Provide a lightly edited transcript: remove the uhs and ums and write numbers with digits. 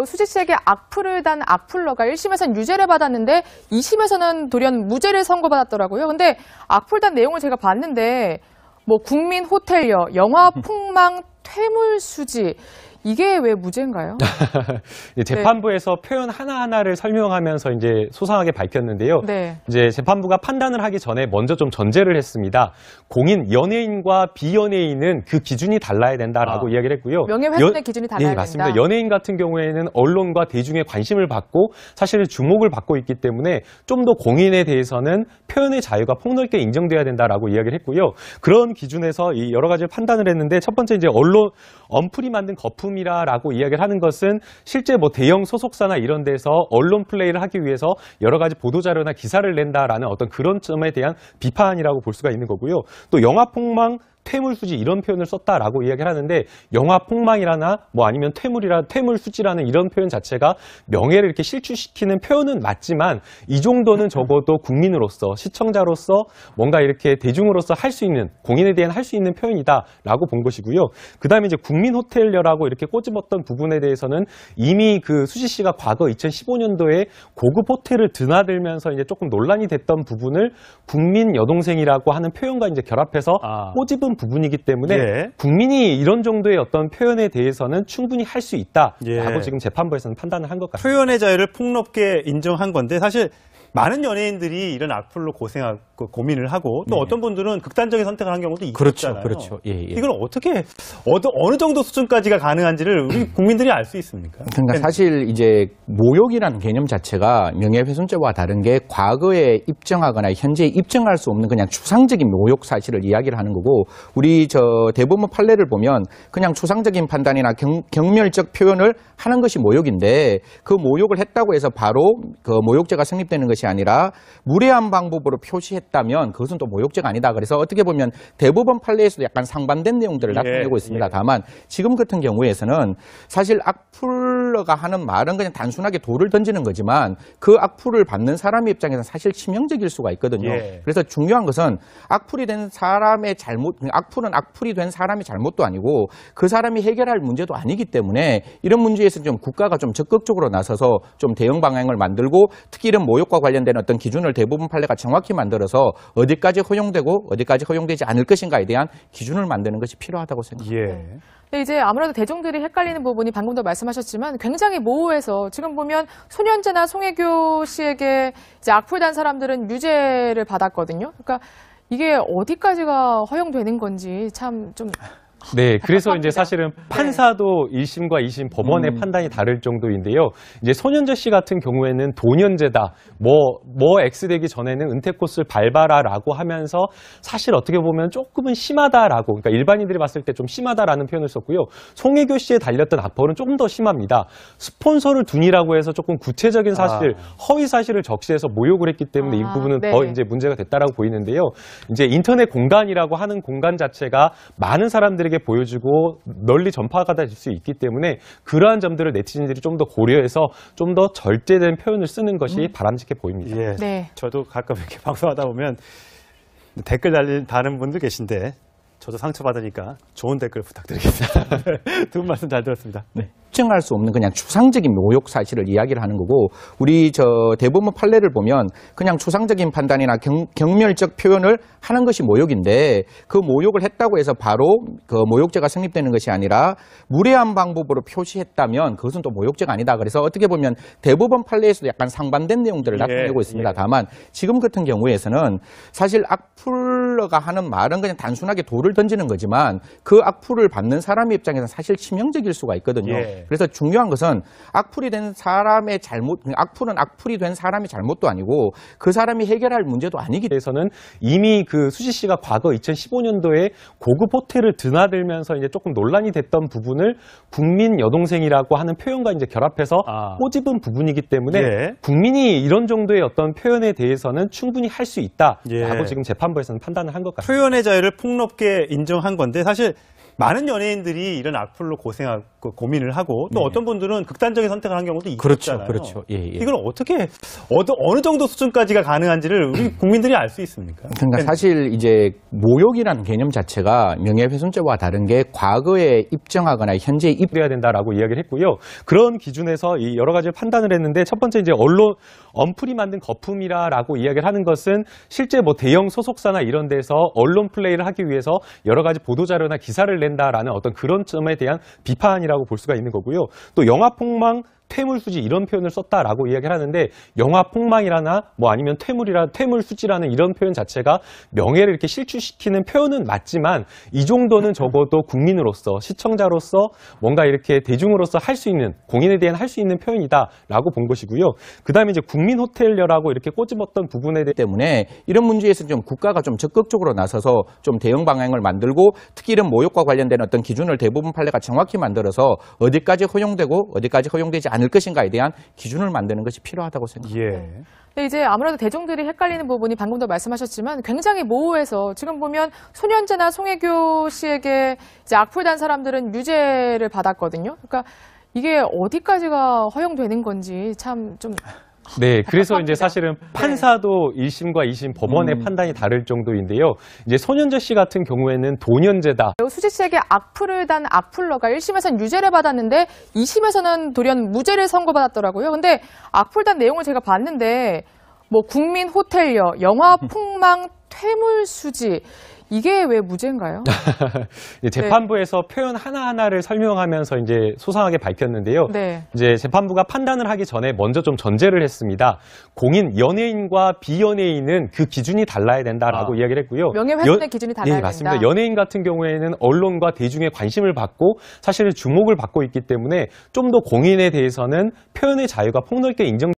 배우 수지 씨에게 악플을 단 악플러가 1심에서는 유죄를 받았는데 2심에서는 돌연 무죄를 선고받았더라고요. 근데 악플 단 내용을 제가 봤는데 뭐 국민 호텔녀, 영화 폭망, 퇴물 수지 이게 왜 무죄인가요? 재판부에서 표현 하나하나를 설명하면서 이제 소상하게 밝혔는데요. 네. 이제 재판부가 판단을 하기 전에 먼저 좀 전제를 했습니다. 공인, 연예인과 비연예인은 그 기준이 달라야 된다라고 이야기를 했고요. 명예훼손의 기준이 달라야 된다. 맞습니다. 연예인 같은 경우에는 언론과 대중의 관심을 받고 사실은 주목을 받고 있기 때문에 좀 더 공인에 대해서는 표현의 자유가 폭넓게 인정돼야 된다라고 이야기를 했고요. 그런 기준에서 이 여러 가지 판단을 했는데 첫 번째 이제 언플이 만든 거품이라고 이야기를 하는 것은 실제 뭐 대형 소속사나 이런 데서 언론 플레이를 하기 위해서 여러 가지 보도자료나 기사를 낸다라는 어떤 그런 점에 대한 비판이라고 볼 수가 있는 거고요. 또 영화 폭망, 퇴물수지 이런 표현을 썼다라고 이야기를 하는데 영화 폭망이라나 뭐 아니면 퇴물수지라는 이런 표현 자체가 명예를 이렇게 실추시키는 표현은 맞지만 이 정도는 적어도 국민으로서 시청자로서 뭔가 이렇게 대중으로서 할 수 있는 공인에 대한 할 수 있는 표현이다라고 본 것이고요. 그다음에 이제 국민 호텔녀라고 이렇게 꼬집었던 부분에 대해서는 이미 그 수지 씨가 과거 2015년도에 고급 호텔을 드나들면서 이제 조금 논란이 됐던 부분을 국민 여동생이라고 하는 표현과 이제 결합해서 꼬집은 부분이기 때문에 국민이 이런 정도의 어떤 표현에 대해서는 충분히 할 수 있다라고 지금 재판부에서는 판단을 한 것 같습니다. 표현의 자유를 폭넓게 인정한 건데 사실 많은 연예인들이 이런 악플로 고생하고 고민을 하고 또 어떤 분들은 극단적인 선택을 한 경우도 있잖아요. 그렇죠. 이걸 어떻게 어느 정도 수준까지가 가능한지를 우리 국민들이 알 수 있습니까? 그러니까 사실 이제 모욕이라는 개념 자체가 명예훼손죄와 다른 게 과거에 입증하거나 현재 입증할 수 없는 그냥 추상적인 모욕 사실을 이야기를 하는 거고 우리 대법원 판례를 보면 그냥 추상적인 판단이나 경멸적 표현을 하는 것이 모욕인데 그 모욕을 했다고 해서 바로 그 모욕죄가 성립되는 것이 아니라 무례한 방법으로 표시했다면 그것은 또 모욕죄가 아니다. 그래서 어떻게 보면 대법원 판례에서도 약간 상반된 내용들을 나타내고 있습니다. 다만 지금 같은 경우에서는 사실 악플러가 하는 말은 그냥 단순하게 돌을 던지는 거지만 그 악플을 받는 사람의 입장에서는 사실 치명적일 수가 있거든요. 그래서 중요한 것은 악플이 된 사람의 잘못, 악플은 악플이 된 사람의 잘못도 아니고 그 사람이 해결할 문제도 아니기 때문에 이런 문제에서 좀 국가가 좀 적극적으로 나서서 좀 대응 방향을 만들고 특히 이런 모욕과 관련된 어떤 기준을 대부분 판례가 정확히 만들어서 어디까지 허용되고 어디까지 허용되지 않을 것인가에 대한 기준을 만드는 것이 필요하다고 생각합니다. 근데 이제 아무래도 대중들이 헷갈리는 부분이 방금도 말씀하셨지만 굉장히 모호해서 지금 보면 손현재나 송혜교 씨에게 이제 악플단 사람들은 유죄를 받았거든요. 그러니까 이게 어디까지가 허용되는 건지 참 좀 네, 그래서 이제 사실은 판사도 1심과 2심 법원의 판단이 다를 정도인데요. 이제 손현재 씨 같은 경우에는 도년제다, X 되기 전에는 은퇴 코스를 밟아라라고 하면서 사실 어떻게 보면 조금은 심하다라고, 그러니까 일반인들이 봤을 때 좀 심하다라는 표현을 썼고요. 송혜교 씨에 달렸던 악플은 조금 더 심합니다. 스폰서를 둔이라고 해서 조금 구체적인 사실, 허위 사실을 적시해서 모욕을 했기 때문에 이 부분은 더 이제 문제가 됐다라고 보이는데요. 이제 인터넷 공간이라고 하는 공간 자체가 많은 사람들에게 보여주고 널리 전파가 될 수 있기 때문에 그러한 점들을 네티즌들이 좀 더 고려해서 좀 더 절제된 표현을 쓰는 것이 바람직해 보입니다. 저도 가끔 이렇게 방송하다 보면 댓글 다는 분들 계신데 저도 상처받으니까 좋은 댓글 부탁드리겠습니다. 두 분 말씀 잘 들었습니다. 입증할 수 없는 그냥 추상적인 모욕 사실을 이야기를 하는 거고 우리 대법원 판례를 보면 그냥 추상적인 판단이나 경멸적 표현을 하는 것이 모욕인데 그 모욕을 했다고 해서 바로 그 모욕죄가 성립되는 것이 아니라 무례한 방법으로 표시했다면 그것은 또 모욕죄가 아니다. 그래서 어떻게 보면 대법원 판례에서도 약간 상반된 내용들을 나타내고 있습니다. 다만 지금 같은 경우에서는 사실 악플러가 하는 말은 그냥 단순하게 돌을 던지는 거지만 그 악플을 받는 사람의 입장에서는 사실 치명적일 수가 있거든요. 그래서 중요한 것은 악플이 된 사람의 악플은 악플이 된 사람의 잘못도 아니고 그 사람이 해결할 문제도 아니기 때문에 이미 그 수지 씨가 과거 2015년도에 고급 호텔을 드나들면서 이제 조금 논란이 됐던 부분을 국민 여동생이라고 하는 표현과 이제 결합해서 꼬집은 부분이기 때문에 국민이 이런 정도의 어떤 표현에 대해서는 충분히 할 수 있다라고 지금 재판부에서는 판단을 한 것 같습니다. 표현의 자유를 폭넓게 인정한 건데 사실 많은 연예인들이 이런 악플로 고생하고 고민을 하고 또 어떤 분들은 극단적인 선택을 한 경우도 있잖아요. 그렇죠. 예, 예. 이걸 어떻게 어느 정도 수준까지가 가능한지를 우리 국민들이 알 수 있습니까? 그러니까 사실 이제 모욕이라는 개념 자체가 명예훼손죄와 다른 게 과거에 입증하거나 현재 돼야 된다라고 이야기를 했고요. 그런 기준에서 이 여러 가지 판단을 했는데 첫 번째 이제 언론 언플이 만든 거품이라라고 이야기를 하는 것은 실제 뭐 대형 소속사나 이런 데서 언론 플레이를 하기 위해서 여러 가지 보도 자료나 기사를 낸다라는 어떤 그런 점에 대한 비판이라고 볼 수가 있는 거고요. 또 영화 폭망 퇴물수지 이런 표현을 썼다라고 이야기를 하는데 영화 폭망이라나 뭐 아니면 퇴물수지라는 이런 표현 자체가 명예를 이렇게 실추시키는 표현은 맞지만 이 정도는 적어도 국민으로서 시청자로서 뭔가 이렇게 대중으로서 할 수 있는 공인에 대한 할 수 있는 표현이다라고 본 것이고요. 그다음에 이제 국민 호텔녀라고 이렇게 꼬집었던 부분에 대해 때문에 이런 문제에서 좀 국가가 좀 적극적으로 나서서 좀 대응 방향을 만들고 특히 이런 모욕과 관련된 어떤 기준을 대부분 판례가 정확히 만들어서 어디까지 허용되고 어디까지 허용되지 않을 것인가에 대한 기준을 만드는 것이 필요하다고 생각합니다. 예. 근데 이제 아무래도 대중들이 헷갈리는 부분이 방금도 말씀하셨지만 굉장히 모호해서 지금 보면 손현재나 송혜교 씨에게 이제 악플단 사람들은 유죄를 받았거든요. 그러니까 이게 어디까지가 허용되는 건지 참 좀 네, 그래서 답답합니다. 이제 사실은 판사도 1심과 2심 법원의 판단이 다를 정도인데요. 이제 손현재 씨 같은 경우에는 도년제다. 수지 씨에게 악플을 단 악플러가 1심에서는 유죄를 받았는데 2심에서는 돌연 무죄를 선고받았더라고요. 근데 악플단 내용을 제가 봤는데 뭐 국민 호텔녀, 영화 폭망 퇴물수지 이게 왜 무죄인가요? 재판부에서 표현 하나하나를 설명하면서 이제 소상하게 밝혔는데요. 네. 이제 재판부가 판단을 하기 전에 먼저 좀 전제를 했습니다. 공인, 연예인과 비연예인은 그 기준이 달라야 된다라고 이야기를 했고요. 명예훼손의 기준이 달라야 네, 맞습니다. 된다. 연예인 같은 경우에는 언론과 대중의 관심을 받고 사실 주목을 받고 있기 때문에 좀 더 공인에 대해서는 표현의 자유가 폭넓게 인정